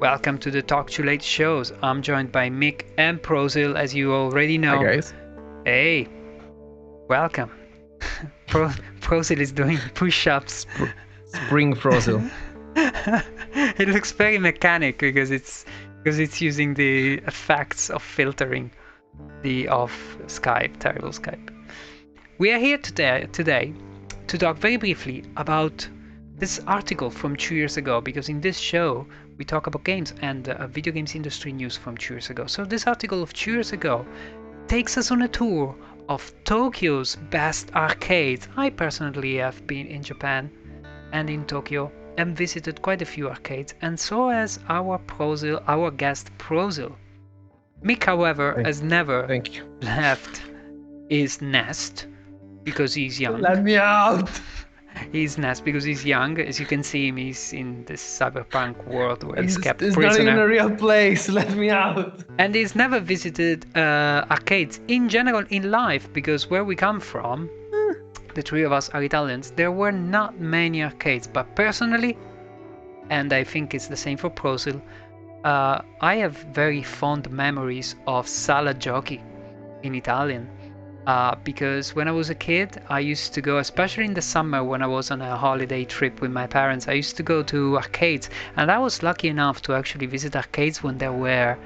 Welcome to the Talk Too Late shows. I'm joined by Mik and Prosil, as you already Hi know. guys. Hey, welcome. Prosil is doing push-ups. Spring Prosil. It looks very mechanic because it's using the effects of filtering of Skype, terrible Skype. We are here today to talk very briefly about this article from 2 years ago, because in this show we talk about games and video games industry news from 2 years ago. So this article of 2 years ago takes us on a tour of Tokyo's best arcades. I personally have been in Japan and in Tokyo and visited quite a few arcades, and so has our guest Prosil. Mik, however, has never left his nest because he's young. Let me out! He's nest because he's young. As you can see him, he's in this cyberpunk world where he's kept It's prisoner. not even a real place. Let me out! And he's never visited arcades in general in life, because where we come from, the three of us are Italians, there were not many arcades. But personally, and I think it's the same for Prosil, I have very fond memories of sala giochi in Italian. Because when I was a kid, I used to go, especially in the summer when I was on a holiday trip with my parents, I used to go to arcades, and I was lucky enough to actually visit arcades when there were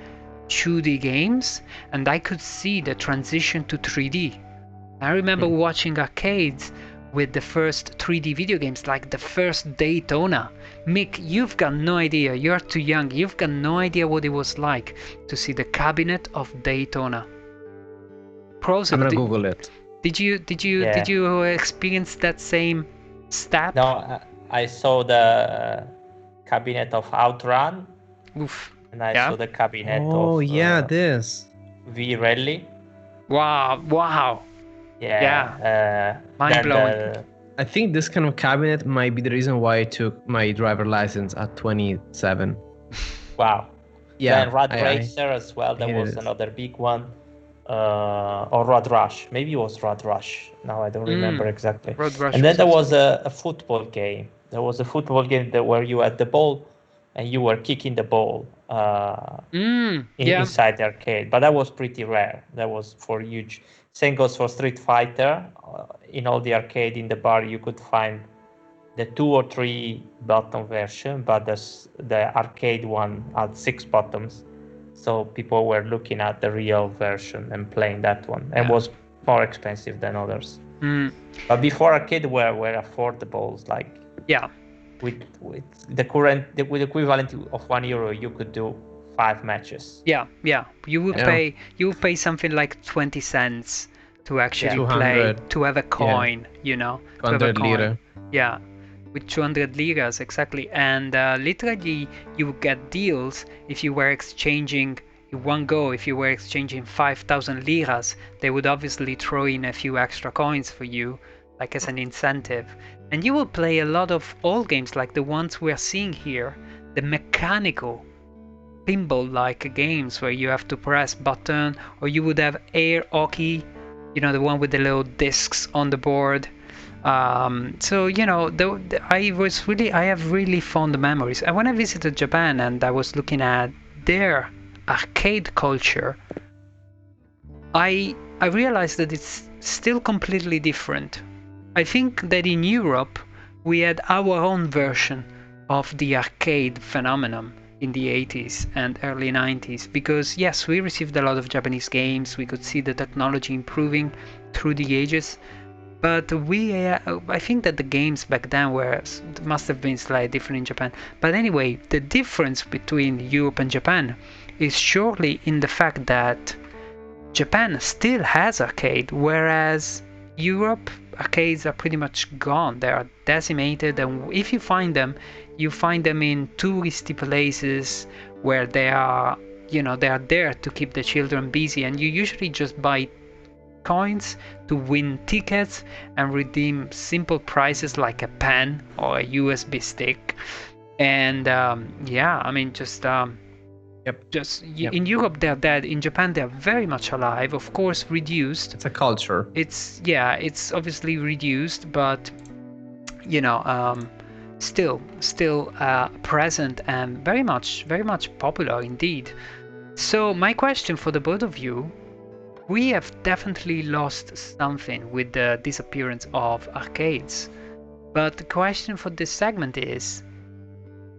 2D games, and I could see the transition to 3D. I remember watching arcades with the first 3D video games, like the first Daytona. Mik, you've got no idea, you're too young, you've got no idea what it was like to see the cabinet of Daytona. Prosil, I'm gonna Google it. Did you experience that same step? No, I saw the cabinet of Outrun. Oof. And I saw the cabinet of this V-Rally. Wow. Yeah. Mind blowing. I think this kind of cabinet might be the reason why I took my driver license at 27. Wow. Yeah. And Rad Racer as well. That was another big one. Or Rad Rush. Maybe it was Rad Rush. Now I don't remember exactly. And then there was a football game. There was a football game where you had the ball and you were kicking the ball inside the arcade. But that was pretty rare. That was for huge. Same goes for Street Fighter. In all the arcade in the bar, you could find the 2 or 3 button version, but the arcade one had 6 buttons. So people were looking at the real version and playing that one, and was more expensive than others. But before, arcade were affordable. Like with the equivalent of €1, you could do 5 matches. Yeah. You would pay something like 20 cents to actually play, to have a coin. 200 lira. Yeah. With 200 liras, exactly. And literally, you would get deals if you were exchanging in one go. If you were exchanging 5,000 liras, they would obviously throw in a few extra coins for you, like as an incentive. And you will play a lot of old games, like the ones we are seeing here, the mechanical pinball-like games where you have to press button, or you would have air hockey, the one with the little discs on the board. So I have really fond memories. And when I visited Japan and I was looking at their arcade culture, I realized that it's still completely different. I think that in Europe we had our own version of the arcade phenomenon in the 80s and early 90s, because yes, we received a lot of Japanese games, we could see the technology improving through the ages. But I think that the games back then must have been slightly different in Japan. But anyway, the difference between Europe and Japan is surely in the fact that Japan still has arcade, whereas Europe arcades are pretty much gone. They are decimated, and if you find them in touristy places where they are there to keep the children busy, and you usually just buy coins to win tickets and redeem simple prizes like a pen or a USB stick. And in Europe they're dead. In Japan they're very much alive, of course reduced. It's a culture. It's obviously reduced, but still present and very much popular indeed. So my question for the both of you: we have definitely lost something with the disappearance of arcades. But the question for this segment is,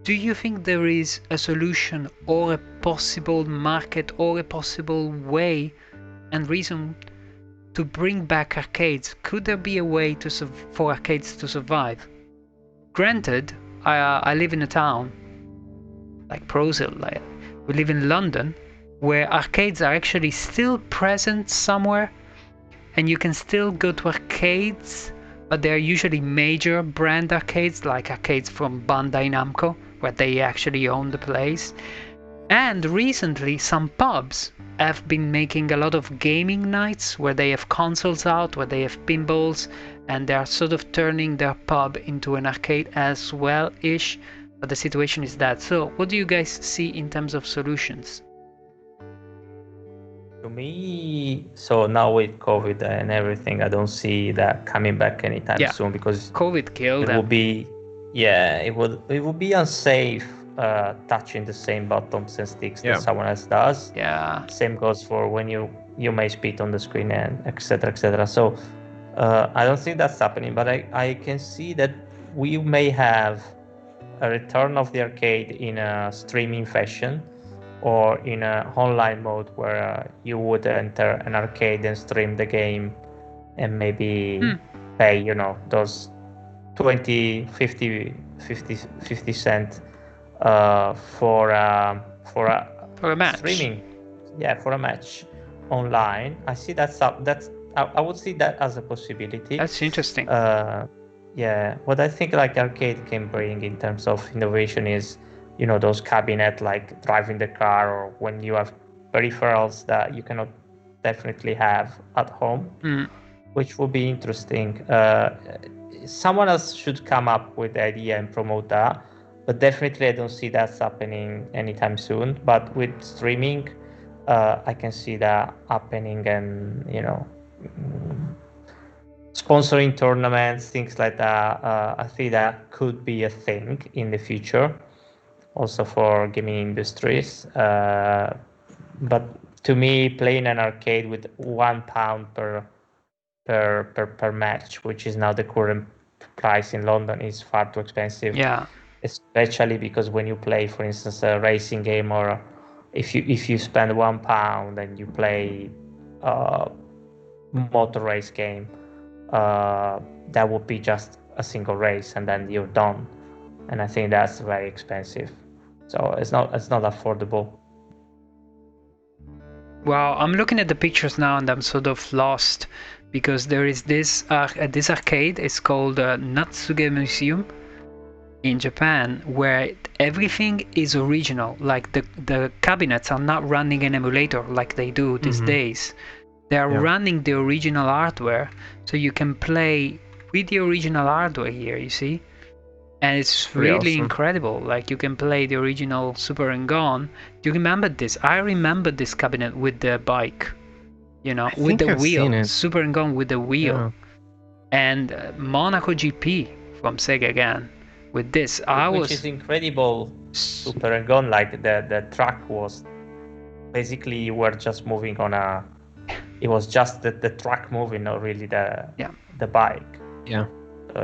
do you think there is a solution or a possible market or a possible way and reason to bring back arcades? Could there be a way for arcades to survive? Granted, I live in a town like Prosil, we live in London, where arcades are actually still present somewhere, and you can still go to arcades, but they're usually major brand arcades, like arcades from Bandai Namco, where they actually own the place. And recently, some pubs have been making a lot of gaming nights where they have consoles out, where they have pinballs, and they are sort of turning their pub into an arcade as well-ish. But the situation is that. So, what do you guys see in terms of solutions? To me, so now with COVID and everything, I don't see that coming back anytime soon, because COVID killed them. Would be, it would be unsafe touching the same buttons and sticks that someone else does. Yeah. Same goes for when you may spit on the screen and etc. etc. So I don't think that's happening, but I can see that we may have a return of the arcade in a streaming fashion, or in a online mode where you would enter an arcade and stream the game and maybe pay, those 20, 50 cent for a match. Streaming. For a match online. I see I would see that as a possibility. That's interesting. What I think like arcade can bring in terms of innovation is, those cabinet, like driving the car, or when you have peripherals that you cannot definitely have at home, which would be interesting. Someone else should come up with the idea and promote that, but definitely I don't see that happening anytime soon. But with streaming, I can see that happening, and sponsoring tournaments, things like that. I think that could be a thing in the future, also for gaming industries. But to me, playing an arcade with £1 per match, which is now the current price in London, is far too expensive. Yeah. Especially because when you play, for instance, a racing game, or if you spend £1 and you play a motor race game, that would be just a single race and then you're done. And I think that's very expensive. So it's not affordable. Well, I'm looking at the pictures now and I'm sort of lost, because there is this arcade. It's called Natsuge Museum in Japan, where everything is original. Like the cabinets are not running an emulator like they do these days. They are running the original hardware, so you can play with the original hardware here, you see? And it's really awesome. incredible. Like, you can play the original Super and Gone. Do you remember this? I remember this cabinet with the bike, with the wheel. Super and Gone with the wheel. Yeah. And Monaco GP from Sega again. With this, which is incredible. Super and Gone, like the track was basically, you were just moving on it was just the track moving, not really the bike. Yeah. So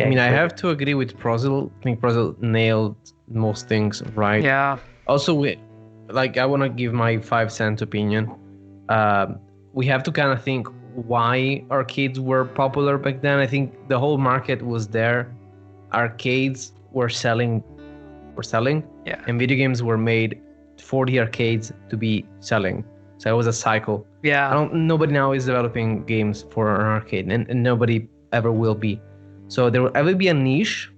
I mean, I have to agree with Prosil. I think Prosil nailed most things right. Yeah. Also, I want to give my 5-cent opinion. We have to kind of think why arcades were popular back then. I think the whole market was there. Arcades were selling, and video games were made for the arcades to be selling. So it was a cycle. Yeah. Nobody now is developing games for an arcade, and nobody ever will be. So there will ever be a niche.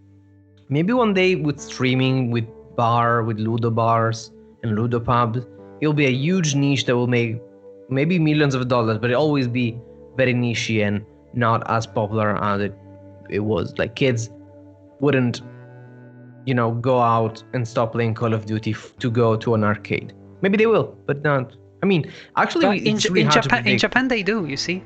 Maybe one day with streaming, with Ludo bars and Ludo pubs, it'll be a huge niche that will make maybe millions of dollars, but it'll always be very niche and not as popular as it was. Like, kids wouldn't, go out and stop playing Call of Duty to go to an arcade. Maybe they will, but not. I mean, actually, in Japan they do, you see.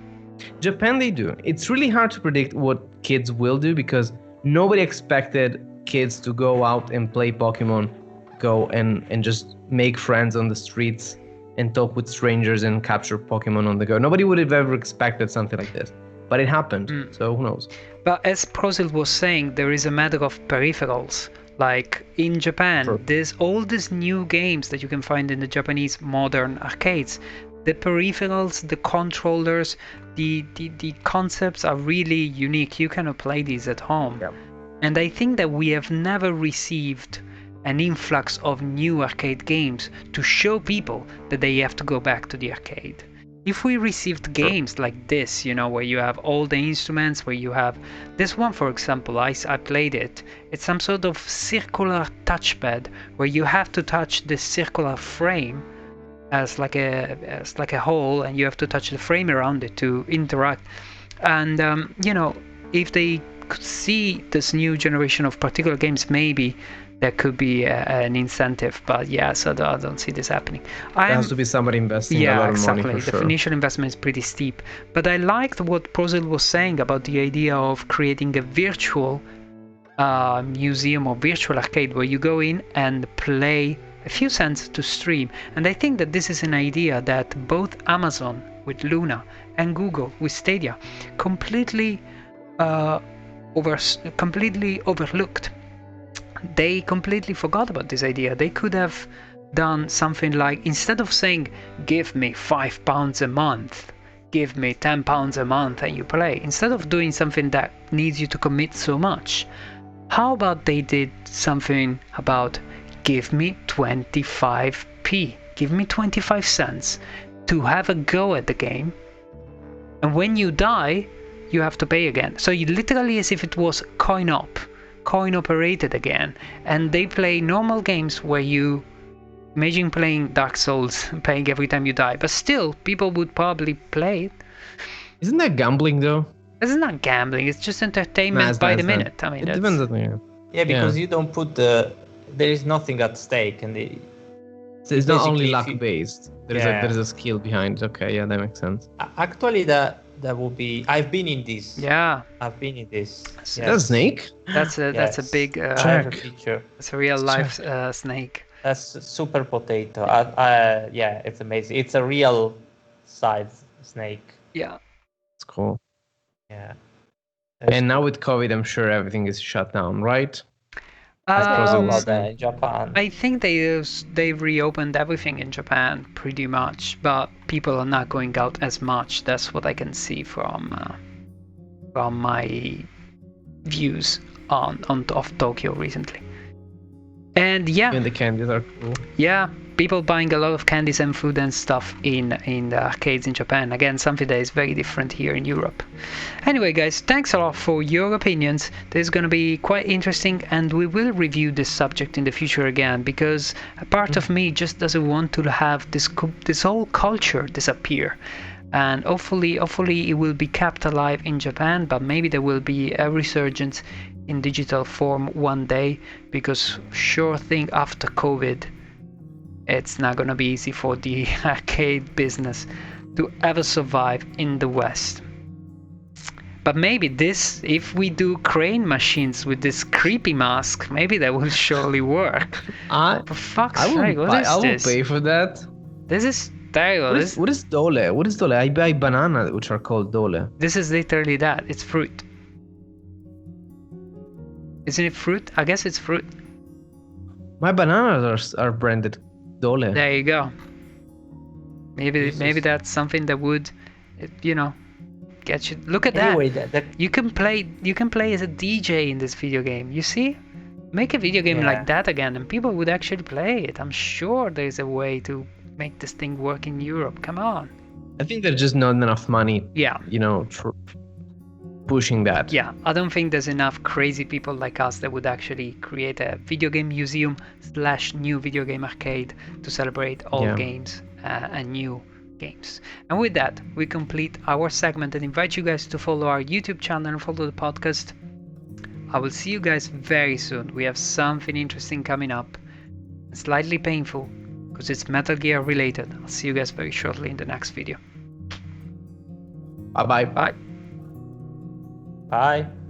Japan, they do. It's really hard to predict what kids will do because nobody expected kids to go out and play Pokemon Go and just make friends on the streets and talk with strangers and capture Pokemon on the go. Nobody would have ever expected something like this, but it happened. So who knows? But as Prosil was saying, there is a matter of peripherals. Like in Japan, there's all these new games that you can find in the Japanese modern arcades. The peripherals, the controllers, the concepts are really unique. You cannot play these at home. Yeah. And I think that we have never received an influx of new arcade games to show people that they have to go back to the arcade. If we received games like this, you know, where you have all the instruments, where you have this one, for example, I played it. It's some sort of circular touchpad where you have to touch this circular frame as like a hole, and you have to touch the frame around it to interact. And you know, if they could see this new generation of particular games, maybe there could be an incentive. But yes, I don't see this happening. There has to be somebody investing a lot of money for sure. The initial investment is pretty steep. But I liked what Prosil was saying about the idea of creating a virtual museum or virtual arcade where you go in and play a few cents to stream. And I think that this is an idea that both Amazon with Luna and Google with Stadia completely overlooked. They completely forgot about this idea. They could have done something like, instead of saying, give me £5 a month, give me £10 a month and you play, instead of doing something that needs you to commit so much, how about they did something about, give me 25p, give me 25 cents to have a go at the game, and when you die you have to pay again. So you literally, as if it was coin operated again. And they play normal games where you imagine playing Dark Souls, paying every time you die, but still people would probably play it. Isn't that gambling though? It's not gambling, it's just entertainment by the minute. I mean, it depends on you. Yeah, because you don't put there is nothing at stake, and so it's not only luck based. There is a skill behind it. Okay, yeah, that makes sense. Actually, that would be. I've been in this. Yeah. I've been in this. Yes. That's snake. That's a big. It's a real life snake. That's super potato. Yeah, it's amazing. It's a real size snake. Yeah. It's cool. Yeah. And now with COVID, I'm sure everything is shut down, right? In Japan. I think they reopened everything in Japan pretty much, but people are not going out as much. That's what I can see from my views of Tokyo recently. And and the candies are cool. Yeah, people buying a lot of candies and food and stuff in the arcades in Japan. Again, something that is very different here in Europe. Anyway, guys, thanks a lot for your opinions. This is going to be quite interesting, and we will review this subject in the future again, because a part of me just doesn't want to have this whole culture disappear. And hopefully it will be kept alive in Japan, but maybe there will be a resurgence in digital form one day, because sure thing, after COVID, it's not gonna be easy for the arcade business to ever survive in the West. But maybe if we do crane machines with this creepy mask, maybe that will surely work. For fuck's sake, what is this? I will pay for that. This is terrible. What is dole? What is dole? I buy banana, which are called dole. This is literally that. It's fruit. Isn't it fruit? I guess it's fruit. My bananas are branded dole. There you go. Maybe that's something that would, get you. Look at anyway, that. You can play as a DJ in this video game. You see? Make a video game like that again, and people would actually play it. I'm sure there's a way to make this thing work in Europe. Come on. I think there's just not enough money. Yeah. Pushing that. Yeah, I don't think there's enough crazy people like us that would actually create a video game museum / new video game arcade to celebrate all games and new games. And with that, we complete our segment and invite you guys to follow our YouTube channel and follow the podcast. I will see you guys very soon. We have something interesting coming up, slightly painful because it's Metal Gear related. I'll see you guys very shortly in the next video. Bye-bye. Bye. Bye.